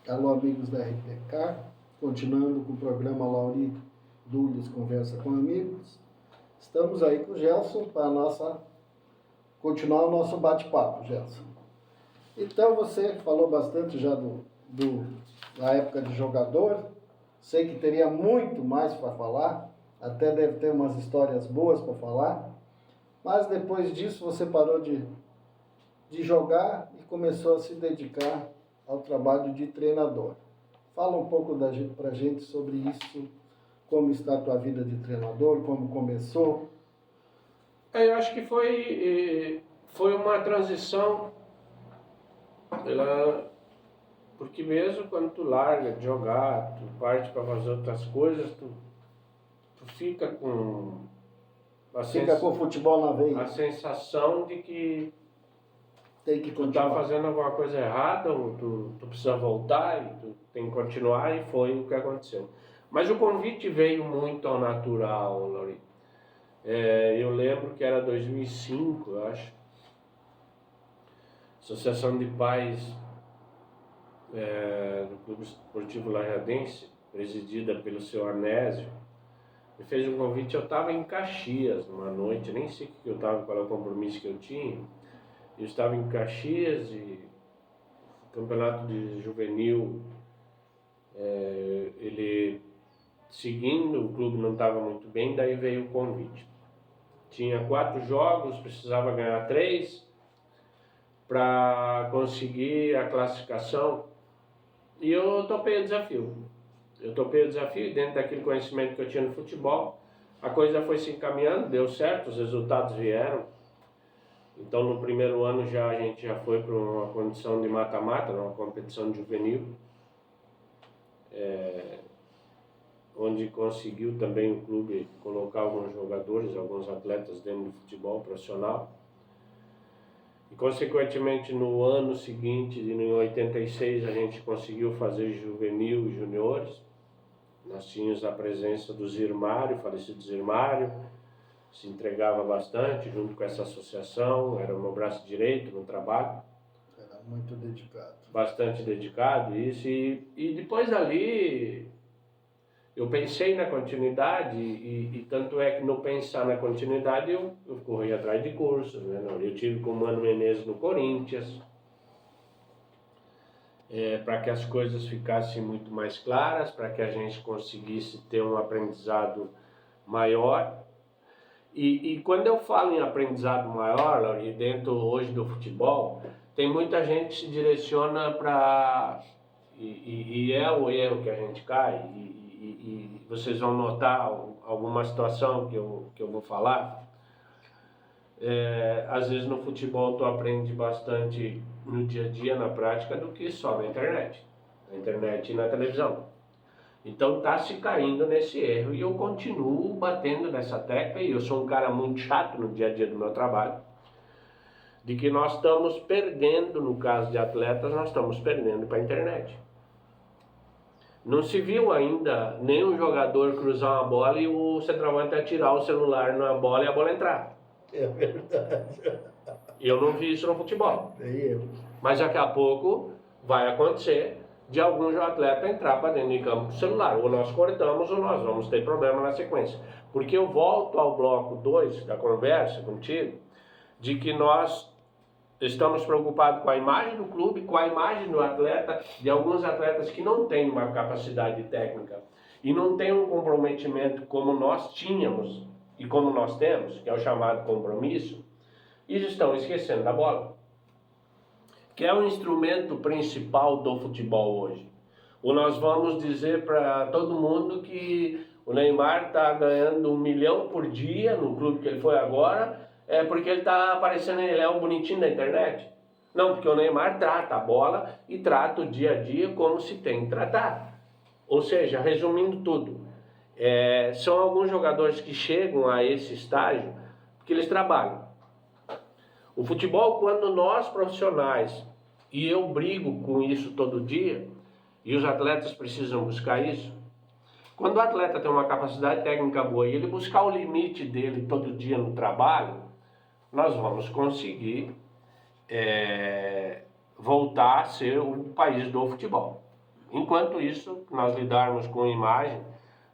Alô, amigos da RTK, continuando com o programa Lauri Dules Conversa com Amigos. Estamos aí com o Gelson para continuar o nosso bate-papo, Gelson. Então, você falou bastante já da época de jogador. Sei que teria muito mais para falar, até deve ter umas histórias boas para falar. Mas depois disso você parou de jogar e começou a se dedicar ao trabalho de treinador. Fala um pouco pra gente sobre isso, como está a tua vida de treinador, como começou. Eu acho que foi uma transição, porque mesmo quando tu larga de jogar, tu parte para fazer outras coisas, tu fica com Com o futebol na veia. a sensação de que Tem que tu tá continuar. fazendo alguma coisa errada, ou tu precisa voltar e tu tem que continuar, e foi o que aconteceu. Mas o convite veio muito ao natural, Lauri. Eu lembro que era 2005, eu acho. Associação de Pais do Clube Esportivo Lajadense, presidida pelo seu Arnésio, me fez um convite. Eu estava em Caxias numa noite, nem sei que eu estava, qual era o compromisso que eu tinha. Eu estava em Caxias e o campeonato de juvenil, ele seguindo, o clube não estava muito bem, daí veio o convite. Tinha 4 jogos, precisava ganhar 3 para conseguir a classificação, e eu topei o desafio. E dentro daquele conhecimento que eu tinha no futebol, a coisa foi se encaminhando, deu certo, os resultados vieram. Então no primeiro ano a gente já foi para uma condição de mata-mata, uma competição juvenil, onde conseguiu também o clube colocar alguns jogadores, alguns atletas dentro do futebol profissional. E consequentemente no ano seguinte, em 86, a gente conseguiu fazer juvenil e juniores. Nós tínhamos a presença do Zirmário, falecido Zirmário, se entregava bastante junto com essa associação, era o meu braço direito no trabalho. Era muito dedicado. Bastante dedicado, isso. E depois dali eu pensei na continuidade, e tanto é que no pensar na continuidade eu corri atrás de cursos, né? Eu tive com o Mano Menezes no Corinthians, para que as coisas ficassem muito mais claras, para que a gente conseguisse ter um aprendizado maior. E quando eu falo em aprendizado maior, e dentro hoje do futebol, tem muita gente que se direciona para... E é o erro que a gente cai, e vocês vão notar alguma situação que eu vou falar. Às vezes no futebol tu aprende bastante no dia a dia, na prática, do que só na internet e na televisão. Então tá se caindo nesse erro, e eu continuo batendo nessa tecla, e eu sou um cara muito chato no dia a dia do meu trabalho, de que nós estamos perdendo, no caso de atletas, nós estamos perdendo para a internet. Não se viu ainda nenhum jogador cruzar uma bola e o centroavante atirar o celular na bola e a bola entrar. É verdade. Eu não vi isso no futebol. Nem eu. Mas daqui a pouco vai acontecer de algum atleta entrar para dentro de campo com o celular. Ou nós cortamos ou nós vamos ter problema na sequência. Porque eu volto ao bloco 2 da conversa contigo, de que nós estamos preocupados com a imagem do clube, com a imagem do atleta, de alguns atletas que não têm uma capacidade técnica e não têm um comprometimento como nós tínhamos e como nós temos, que é o chamado compromisso, e estão esquecendo da bola, que é o instrumento principal do futebol hoje. Ou nós vamos dizer para todo mundo que o Neymar está ganhando 1 milhão por dia no clube que ele foi agora, porque ele está aparecendo, ele é um bonitinho da internet? Não, porque o Neymar trata a bola e trata o dia a dia como se tem que tratar. Ou seja, resumindo tudo, são alguns jogadores que chegam a esse estágio porque eles trabalham. O futebol, quando nós profissionais, e eu brigo com isso todo dia, e os atletas precisam buscar isso, quando o atleta tem uma capacidade técnica boa e ele buscar o limite dele todo dia no trabalho, nós vamos conseguir voltar a ser o país do futebol. Enquanto isso, nós lidarmos com imagem,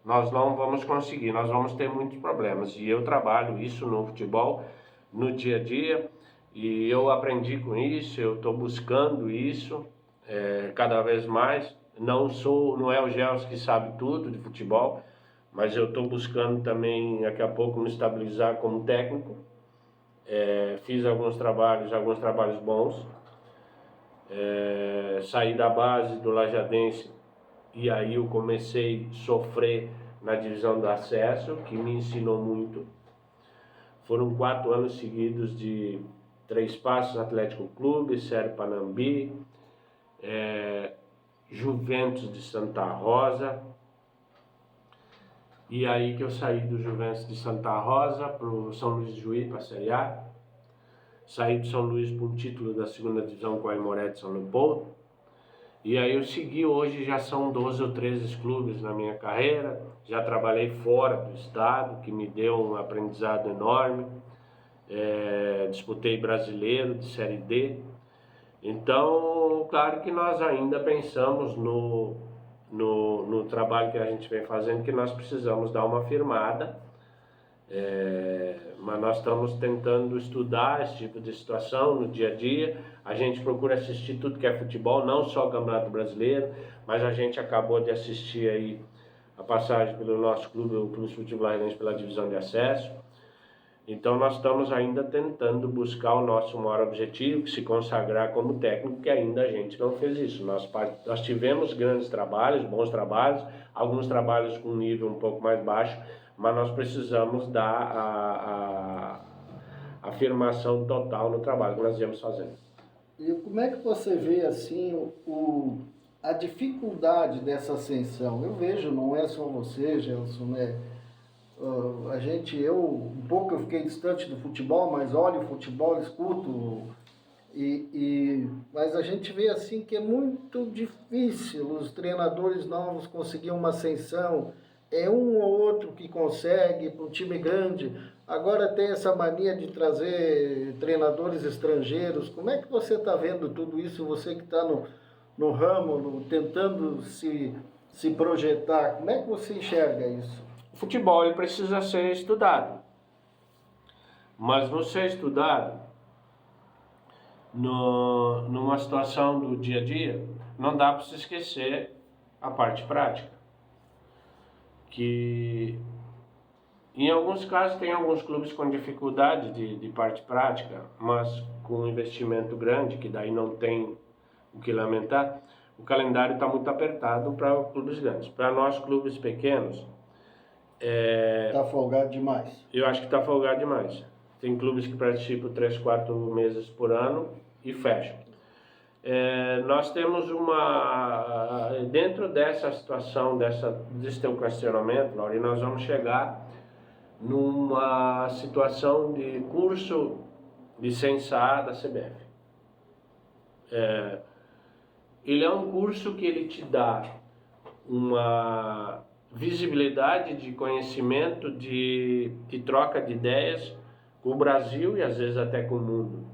nós não vamos conseguir, nós vamos ter muitos problemas. E eu trabalho isso no futebol, no dia a dia, e eu aprendi com isso, eu estou buscando isso cada vez mais. Não é o Gels que sabe tudo de futebol, mas eu estou buscando também, daqui a pouco, me estabilizar como técnico. Fiz alguns trabalhos bons. Saí da base do Lajadense e aí eu comecei a sofrer na divisão do acesso, que me ensinou muito. Foram 4 anos seguidos de Três Passos Atlético Clube, Série Panambi, Juventus de Santa Rosa. E aí que eu saí do Juventus de Santa Rosa para o São Luís de Juí, para a Série A. Saí do São Luís por um título da segunda divisão com a Aimoré de São Leopoldo. E aí eu segui, hoje já são 12 ou 13 clubes na minha carreira. Já trabalhei fora do estado, que me deu um aprendizado enorme. Disputei brasileiro de Série D. Então, claro que nós ainda pensamos no trabalho que a gente vem fazendo, que nós precisamos dar uma firmada. Mas nós estamos tentando estudar esse tipo de situação no dia a dia. A gente procura assistir tudo que é futebol, não só o Campeonato Brasileiro, mas a gente acabou de assistir aí a passagem pelo nosso clube, o Clube Esportivo Lajadense, pela divisão de acesso. Então nós estamos ainda tentando buscar o nosso maior objetivo, que se consagrar como técnico, que ainda a gente não fez isso. Nós tivemos grandes trabalhos, bons trabalhos, alguns trabalhos com nível um pouco mais baixo, mas nós precisamos dar a afirmação total no trabalho que nós viemos fazendo. E como é que você vê assim a dificuldade dessa ascensão? Eu vejo, não é só você, Gelson, né? Eu fiquei distante do futebol, mas olho o futebol, escuto, mas a gente vê assim que é muito difícil os treinadores novos conseguirem uma ascensão. É um ou outro que consegue para um time grande. Agora tem essa mania de trazer treinadores estrangeiros. Como é que você está vendo tudo isso? Você que está no ramo, tentando se projetar, como é que você enxerga isso? O futebol ele precisa ser estudado, mas não ser estudado numa situação do dia a dia, não dá para se esquecer a parte prática. Que em alguns casos tem alguns clubes com dificuldade de parte prática, mas com um investimento grande, que daí não tem o que lamentar, o calendário está muito apertado para clubes grandes. Para nós, clubes pequenos, Está folgado demais. Eu acho que está folgado demais. Tem clubes que participam 3, 4 meses por ano e fecham. Nós temos dentro dessa situação, desse teu questionamento, Lauri, nós vamos chegar numa situação de curso licença A da CBF. Ele é um curso que ele te dá uma visibilidade de conhecimento, de troca de ideias com o Brasil e às vezes até com o mundo.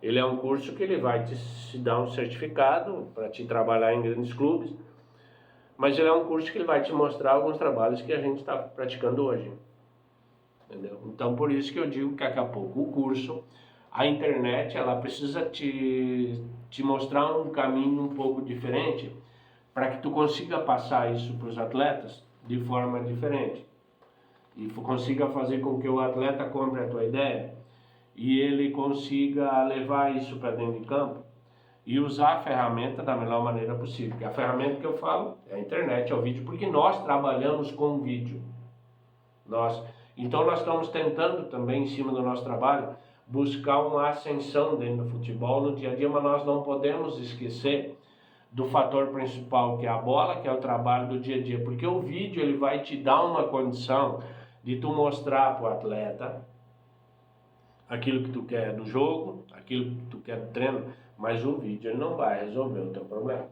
Ele é um curso que ele vai te dar um certificado para te trabalhar em grandes clubes, mas ele é um curso que ele vai te mostrar alguns trabalhos que a gente está praticando hoje. Entendeu? Então, por isso que eu digo que daqui a pouco o curso, a internet, ela precisa te mostrar um caminho um pouco diferente para que tu consiga passar isso para os atletas de forma diferente e consiga fazer com que o atleta compre a tua ideia e ele consiga levar isso para dentro de campo e usar a ferramenta da melhor maneira possível. Porque a ferramenta que eu falo é a internet, é o vídeo, porque nós trabalhamos com vídeo. Então nós estamos tentando também, em cima do nosso trabalho, buscar uma ascensão dentro do futebol no dia a dia, mas nós não podemos esquecer do fator principal, que é a bola, que é o trabalho do dia a dia, porque o vídeo ele vai te dar uma condição de tu mostrar para o atleta aquilo que tu quer do jogo, aquilo que tu quer do treino, mas o vídeo ele não vai resolver o teu problema.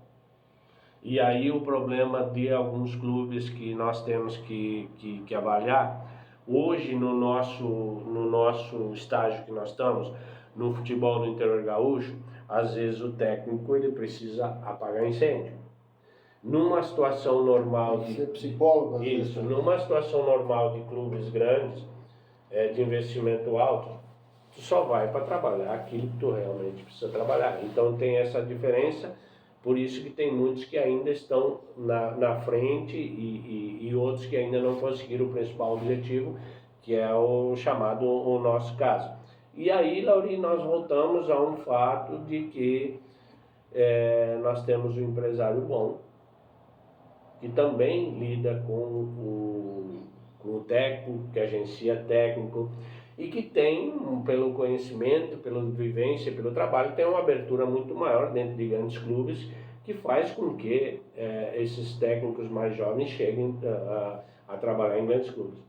E aí o problema de alguns clubes que nós temos que avaliar, hoje no nosso estágio que nós estamos, no futebol do interior gaúcho, às vezes o técnico ele precisa apagar incêndio. Numa situação normal Tem que ser psicólogo, às vezes. isso, numa situação normal de clubes grandes, de investimento alto, tu só vai para trabalhar aquilo que tu realmente precisa trabalhar. Então tem essa diferença, por isso que tem muitos que ainda estão na frente e outros que ainda não conseguiram o principal objetivo, que é o chamado, o nosso caso. E aí, Lauri, nós voltamos a um fato de que nós temos um empresário bom, que também lida com o técnico, que agencia técnico, e que tem, pelo conhecimento, pela vivência, pelo trabalho, tem uma abertura muito maior dentro de grandes clubes, que faz com que esses técnicos mais jovens cheguem a trabalhar em grandes clubes.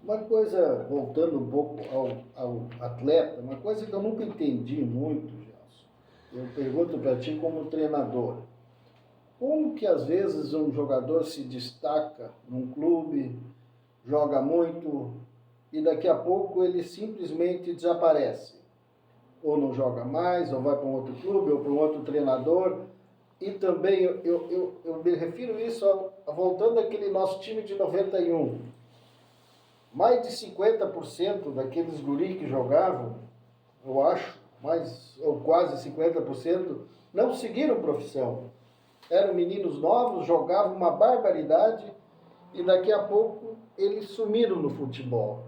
Uma coisa, voltando um pouco ao atleta, uma coisa que eu nunca entendi muito, Gelson, eu pergunto para ti como treinador, como que às vezes um jogador se destaca num clube, joga muito e daqui a pouco ele simplesmente desaparece? Ou não joga mais, ou vai para um outro clube, ou para um outro treinador. E também eu me refiro isso voltando àquele nosso time de 91. Mais de 50% daqueles guris que jogavam, eu acho, ou quase 50%, não seguiram profissão. Eram meninos novos, jogavam uma barbaridade e daqui a pouco eles sumiram no futebol.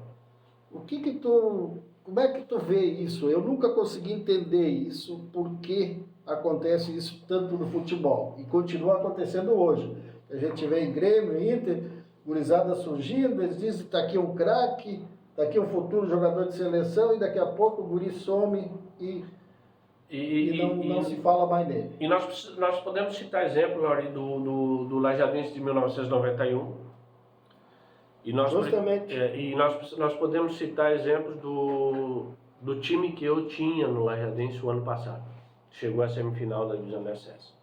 Como é que tu vê isso? Eu nunca consegui entender isso, por que acontece isso tanto no futebol. E continua acontecendo hoje. A gente vê em Grêmio, Inter, gurizada surgindo, eles dizem que está aqui um craque, está aqui um futuro jogador de seleção, e daqui a pouco o guri some e não se fala mais nele. E nós podemos citar exemplo, Lauri, do Lajadense de 1991. Justamente. Nós podemos citar exemplos do time que eu tinha no Lajadense o ano passado. Chegou à semifinal da divisão de acesso.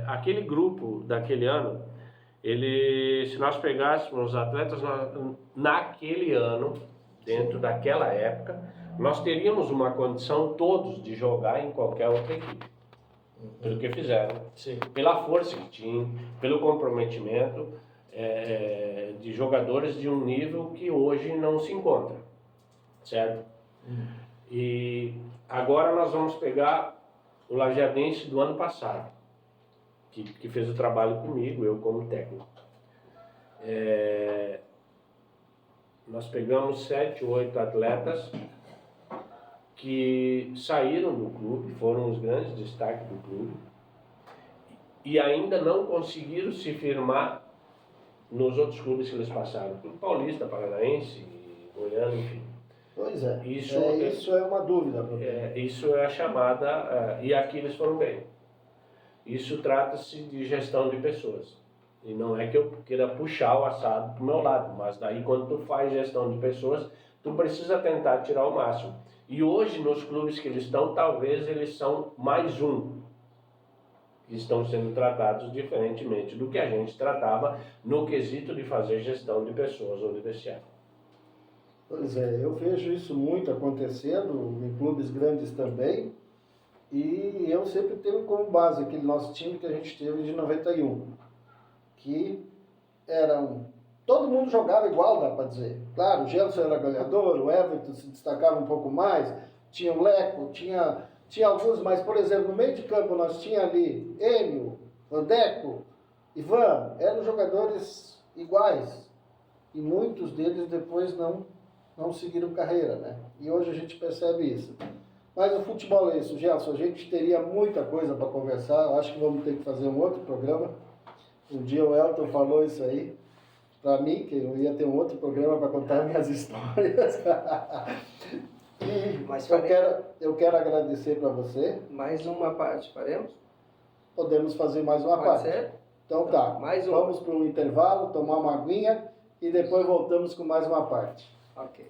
Aquele grupo daquele ano, se nós pegássemos os atletas naquele ano, dentro daquela época, nós teríamos uma condição todos de jogar em qualquer outra equipe. Pelo que fizeram, Sim. Pela força que tinham, pelo comprometimento de jogadores de um nível que hoje não se encontra, certo? E agora nós vamos pegar o Lajadense do ano passado, que fez o trabalho comigo, eu como técnico. Nós pegamos 7, 8 atletas que saíram do clube, foram os grandes destaques do clube, e ainda não conseguiram se firmar nos outros clubes que eles passaram, Clube Paulista, Paranaense, Goiânia, enfim. Pois é, isso é uma dúvida. Isso é a chamada, e aqui eles foram bem. Isso trata-se de gestão de pessoas. E não é que eu queira puxar o assado para o meu lado, mas daí quando tu faz gestão de pessoas, tu precisa tentar tirar o máximo. E hoje nos clubes que eles estão, talvez eles são mais um. Estão sendo tratados diferentemente do que a gente tratava no quesito de fazer gestão de pessoas ou de vestiário. Pois é, eu vejo isso muito acontecendo em clubes grandes também, e eu sempre tenho como base aquele nosso time que a gente teve de 91, que todo mundo jogava igual, dá para dizer. Claro, o Gelson era goleador, o Everton se destacava um pouco mais, tinha o Leco, tinha alguns, mas, por exemplo, no meio de campo nós tinha ali Enio, Vandeco, Ivan, eram jogadores iguais, e muitos deles depois não seguiram carreira, né? E hoje a gente percebe isso. Mas o futebol é isso, Gelson, a gente teria muita coisa para conversar, eu acho que vamos ter que fazer um outro programa. Um dia o Elton falou isso aí para mim, que eu ia ter um outro programa para contar minhas histórias. Mas eu quero agradecer para você. Mais uma parte, faremos? Podemos fazer mais uma Pode parte. ser? Então tá, Mais uma. vamos para um intervalo, tomar uma aguinha e depois voltamos com mais uma parte. Ok.